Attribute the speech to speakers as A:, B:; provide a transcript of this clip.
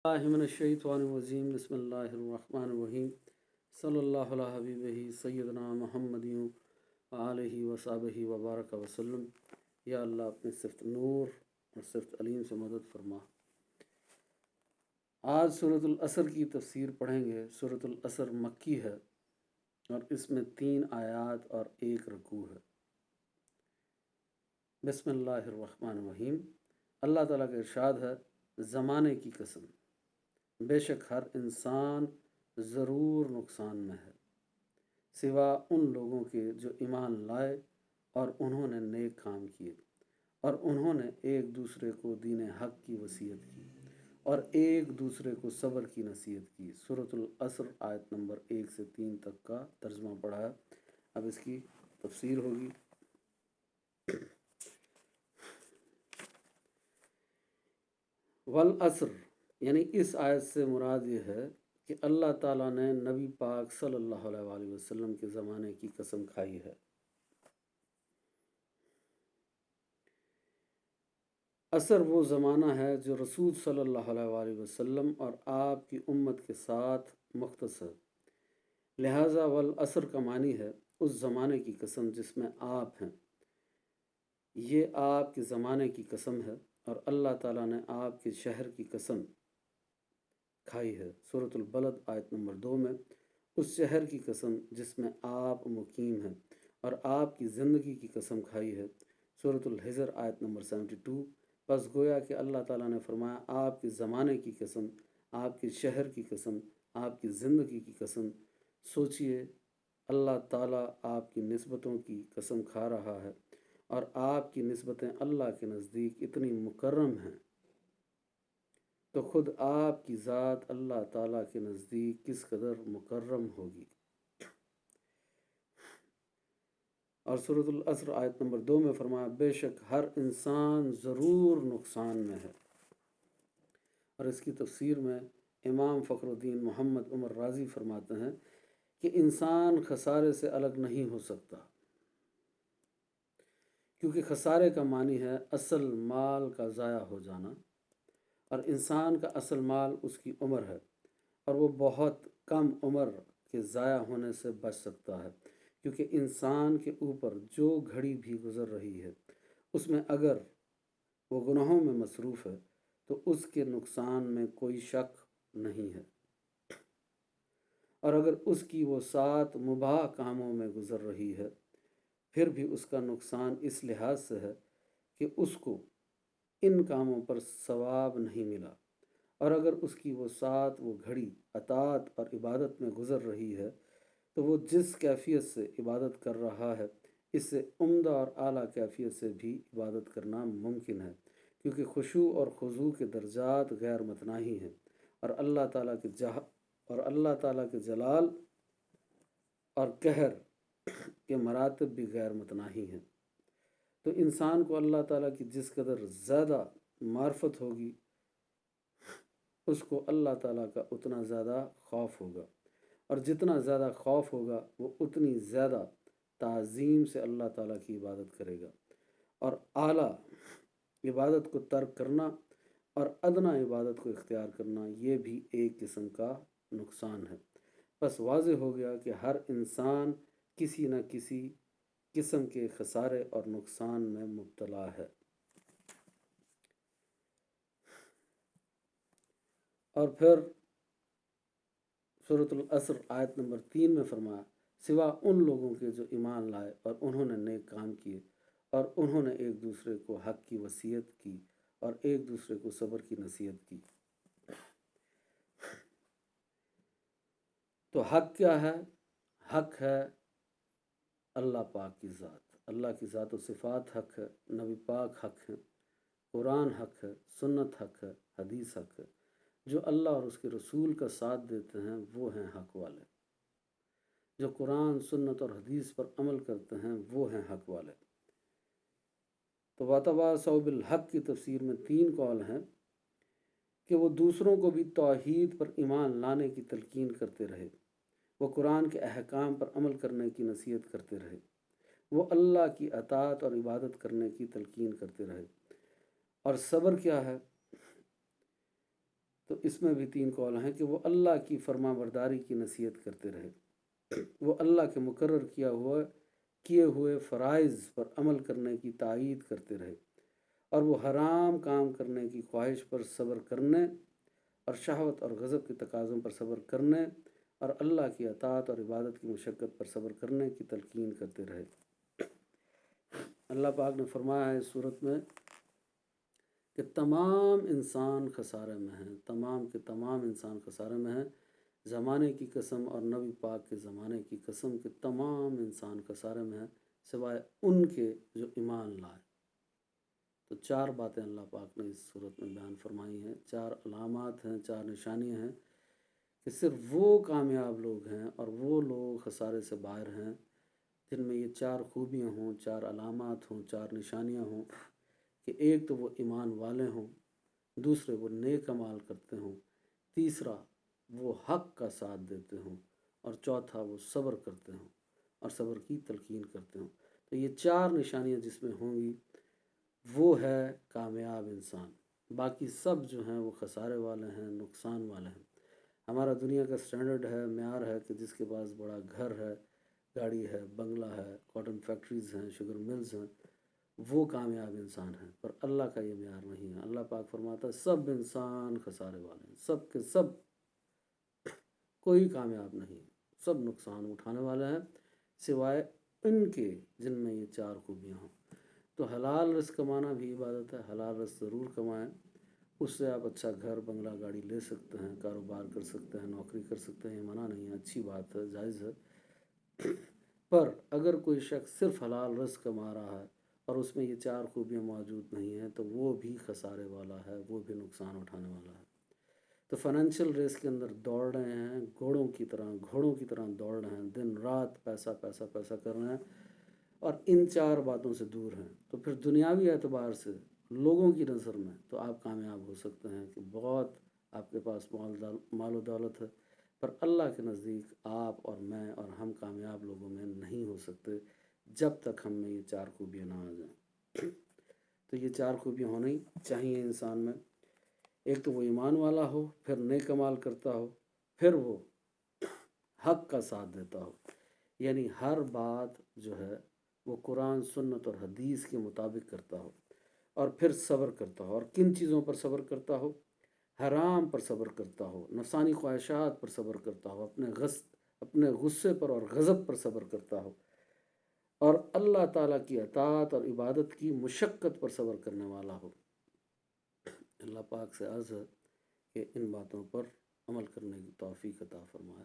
A: मिनश्शैतानिर्रजीम बिस्मिल्लाहिर्रहमानिर्रहीम सल्लल्लाहु अला हबीबिही सय्यदना मुहम्मद आलिहि वसहबिहि वबारक वसल्लम। या अल्लाह अपने सिफ़त नूर और सिफ़त अलीम से मदद फरमा। आज सूरतुल असर की तफसीर पढ़ेंगे। सूरतुल असर मक्की है और इसमें 3 आयात और 1 रुकू है। बिस्मिल्लाहिर्रहमानिर्रहीम। अल्लाह ताला का इरशाद है, ज़माने की कसम, बेशक हर इंसान ज़रूर नुकसान में है, सिवा उन लोगों के जो ईमान लाए और उन्होंने नेक काम किए और उन्होंने एक दूसरे को दीन हक़ की वसीयत की और एक दूसरे को सब्र की नसीहत की। सूरतुल असर आयत नंबर 1 से 3 तक का तर्जुमा पढ़ा है। अब इसकी तफसीर होगी। वल असर यानी इस आयत से मुराद ये है कि अल्लाह ताला ने नबी पाक सल्लल्लाहु अलैहि वसल्लम के ज़माने की कसम खाई है। असर वो ज़माना है जो रसूल सल्लल्लाहु अलैहि वसल्लम और आपकी उम्मत के साथ मुख्तस है। लिहाजा वल असर का मानी है उस ज़माने की कसम जिसमें आप हैं। ये आपके ज़माने की कसम है और अल्लाह ताला ने आपके शहर की कसम खाई है। सूरतुल बलद आयत नंबर 2 में उस शहर की कसम जिसमें आप मुकीम हैं और आपकी ज़िंदगी की कसम खाई है। सूरतुल हिजर आयत नंबर 72। बस गोया कि अल्लाह ताला ने फरमाया, आपके ज़माने की कसम, आपके शहर की कसम, आपकी ज़िंदगी की कसम। सोचिए, अल्लाह ताला आपकी निस्बतों की कसम खा रहा है और आपकी निस्बतें अल्लाह के नज़दीक इतनी मुकर्रम हैं तो ख़ुद आपकी ज़ात अल्लाह ताला के नज़दीक किस कदर मुकर्रम होगी। और सूरतुल असर आयत नंबर 2 में फरमाया, बेशक हर इंसान ज़रूर नुकसान में है। और इसकी तफसीर में इमाम फ़खरुद्दीन मोहम्मद उमर राज़ी फरमाते हैं कि इंसान खसारे से अलग नहीं हो सकता, क्योंकि खसारे का मानी है असल माल का ज़ाया हो जाना और इंसान का असल माल उसकी उम्र है और वो बहुत कम उम्र के ज़ाया होने से बच सकता है, क्योंकि इंसान के ऊपर जो घड़ी भी गुज़र रही है उसमें अगर वो गुनाहों में मसरूफ़ है तो उसके नुकसान में कोई शक नहीं है, और अगर उसकी वो सात मुबाह कामों में गुज़र रही है फिर भी उसका नुकसान इस लिहाज से है कि उसको इन कामों पर सवाब नहीं मिला, और अगर उसकी वो घड़ी अतात और इबादत में गुज़र रही है तो वो जिस कैफियत से इबादत कर रहा है इससे उम्दा और आला कैफियत से भी इबादत करना मुमकिन है, क्योंकि खुशू और खुजू के दर्जात गैर मतनाही हैं और अल्लाह ताला के जलाल और कहर के मरातब भी गैर मतनाही हैं। तो इंसान को अल्लाह ताला की जिस कदर ज़्यादा मार्फत होगी उसको अल्लाह ताला का उतना ज़्यादा खौफ होगा, और जितना ज़्यादा खौफ होगा वो उतनी ज़्यादा ताज़ीम से अल्लाह ताला की इबादत करेगा। और आला इबादत को तर्क करना और अदना इबादत को इख्तियार करना ये भी एक किस्म का नुकसान है। बस वाज़ेह हो गया कि हर इंसान किसी न किसी किस्म के खसारे और नुकसान में मुब्तला है। और फिर सूरतुल असर आयत नंबर 3 में फरमाया, सिवा उन लोगों के जो ईमान लाए और उन्होंने नेक काम किए और उन्होंने एक दूसरे को हक़ की वसीयत की और एक दूसरे को सब्र की नसीहत की। तो हक़ क्या है? हक़ है अल्लाह पाक की ज़ात, अल्लाह की ज़ात और सिफ़ात हक़ है, नबी पाक हक़ है, कुरान हक़ है, सुन्नत हक़ है, हदीस हक़ है। जो अल्लाह और उसके रसूल का साथ देते हैं वो हैं हक़ वाले, जो कुरान सुन्नत और हदीस पर अमल करते हैं वो हैं हक़ वाले। तो वातवासौ बिल हक़ की तफसीर में 3 कौल हैं कि वो दूसरों को भी तौहीद पर ईमान लाने की तलकीन करते रहे, वो कुरान के अहकाम पर अमल करने की नसीहत करते रहे, वो अल्लाह की अतात और इबादत करने की तलकीन करते रहे। और सब्र क्या है? تو اس میں بھی 3 قول ہیں کہ وہ اللہ کی فرما برداری کی نصیحت کرتے رہے، وہ اللہ کے مقرر کیے ہوئے فرائض پر عمل کرنے کی تائید کرتے رہے، اور وہ حرام کام کرنے کی خواہش پر صبر کرنے اور شہوت اور غضب کے تقاضوں پر صبر کرنے اور اللہ کی اطاعت اور عبادت کی مشقت پر صبر کرنے کی تلقین کرتے رہے۔ اللہ پاک نے فرمایا ہے اس صورت میں کہ تمام انسان خسارے میں ہیں، تمام کے تمام انسان خسارے میں ہیں، زمانے کی قسم اور نبی پاک کے زمانے کی قسم کہ تمام انسان خسارے میں ہیں سوائے ان کے جو ایمان لائے۔ تو 4 باتیں اللہ پاک نے اس صورت میں بیان فرمائی ہیں، 4 علامات ہیں، 4 نشانیاں ہیں کہ صرف وہ کامیاب لوگ ہیں اور وہ لوگ خسارے سے باہر ہیں جن میں یہ 4 خوبیاں ہوں، 4 علامات ہوں، 4 نشانیاں ہوں کہ ایک تو وہ ایمان والے ہوں، دوسرے وہ نیک اعمال کرتے ہوں، تیسرا وہ حق کا ساتھ دیتے ہوں، اور چوتھا وہ صبر کرتے ہوں اور صبر کی تلقین کرتے ہوں۔ تو یہ 4 نشانیاں جس میں ہوں گی وہ ہے کامیاب انسان، باقی سب جو ہیں وہ خسارے والے ہیں، نقصان والے ہیں۔ ہمارا دنیا کا سٹینڈرڈ ہے، معیار ہے کہ جس کے پاس بڑا گھر ہے، گاڑی ہے، بنگلہ ہے، کاٹن فیکٹریز ہیں، شوگر ملز ہیں، وہ کامیاب انسان ہیں، پر اللہ کا یہ معیار نہیں ہے۔ اللہ پاک فرماتا ہے سب انسان خسارے والے ہیں، سب کے سب، کوئی کامیاب نہیں، سب نقصان اٹھانے والے ہیں سوائے ان کے جن میں یہ 4 خوبیاں ہوں۔ تو حلال رزق کمانا بھی عبادت ہے، حلال رزق ضرور کمائیں، اس سے آپ اچھا گھر، بنگلہ، گاڑی لے سکتے ہیں، کاروبار کر سکتے ہیں، نوکری کر سکتے ہیں، یہ منع نہیں ہے، اچھی بات ہے، جائز ہے۔ پر اگر کوئی شخص صرف حلال رزق کما رہا ہے اور اس میں یہ 4 خوبیاں موجود نہیں ہیں تو وہ بھی خسارے والا ہے، وہ بھی نقصان اٹھانے والا ہے۔ تو فائنینشیل ریس کے اندر دوڑ رہے ہیں، گھوڑوں کی طرح دوڑ رہے ہیں، دن رات پیسہ پیسہ پیسہ کر رہے ہیں اور ان 4 باتوں سے دور ہیں، تو پھر دنیاوی اعتبار سے لوگوں کی نظر میں تو آپ کامیاب ہو سکتے ہیں کہ بہت آپ کے پاس مال و دولت ہے، پر اللہ کے نزدیک آپ اور میں اور ہم کامیاب لوگوں میں نہیں ہو سکتے جب تک ہم میں یہ 4 خوبیاں نہ آ جائیں۔ تو یہ 4 خوبیاں ہونی چاہیے انسان میں، ایک تو وہ ایمان والا ہو، پھر نیک اعمال کرتا ہو، پھر وہ حق کا ساتھ دیتا ہو، یعنی ہر بات جو ہے وہ قرآن، سنت اور حدیث کے مطابق کرتا ہو، اور پھر صبر کرتا ہو، اور کن چیزوں پر صبر کرتا ہو؟ حرام پر صبر کرتا ہو، نفسانی خواہشات پر صبر کرتا ہو، اپنے غصے پر اور غضب پر صبر کرتا ہو، اور اللہ تعالیٰ کی اطاعت اور عبادت کی مشقت پر صبر کرنے والا ہو۔ اللہ پاک سے عرض ہے کہ ان باتوں پر عمل کرنے کی توفیق عطا فرمائے۔